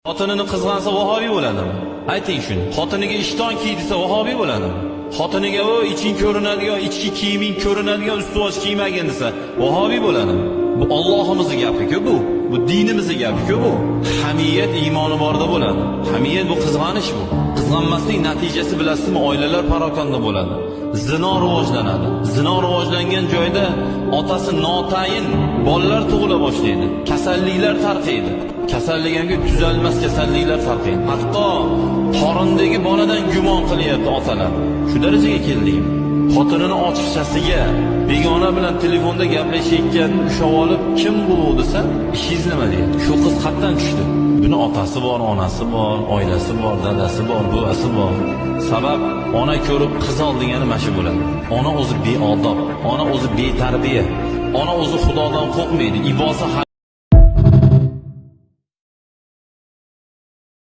Xotinini qizg'ansa vahobiy bo'ladimi? Ayting shuni. Xotiniga ishton kiy desa vahobiy bo'ladimi? Xotiniga o iching ko'rinadigan, ichki kiyiming ko'rinadigan ust-bosh kiymagin desa vahobiy bo'ladimi? Bu Allohimizning gapi-ku bu. Bu dinimizning gapi-ku bu. Hamiyat iymoni borda bo'ladi. Hamiyat bu qizg'anish bu. Qizg'anmaslik natijasi bilasizmi, oilalar parokanda bo'ladi. Zino rivojlanadi. Zino rivojlangan joyda otasi notayin bolalar tug'ila boshlaydi. Kasalliklar tarqaydi. Kasallik hamki tuzalmas kasalliklar tarqaydi. Hatto qorindagi boladan gumon qilyapti otalar. Shu darajaga keldik. Xotinini ochiqchasiga begona bilan telefonda gaplashayotganini ushlab olib, kim bu desa, ishingiz nima deydi? Shu qiz qayerdan tushdi? Buni otasi bor, onasi bor, oilasi bor, dadasi bor, buvasi bor. Sabab ona ko'rib qiz ol degani mashi bo'ladi. Ona o'zi beodob, ona o'zi betarbiya, ona o'zi Xudodan qo'rqmaydi. Ibosa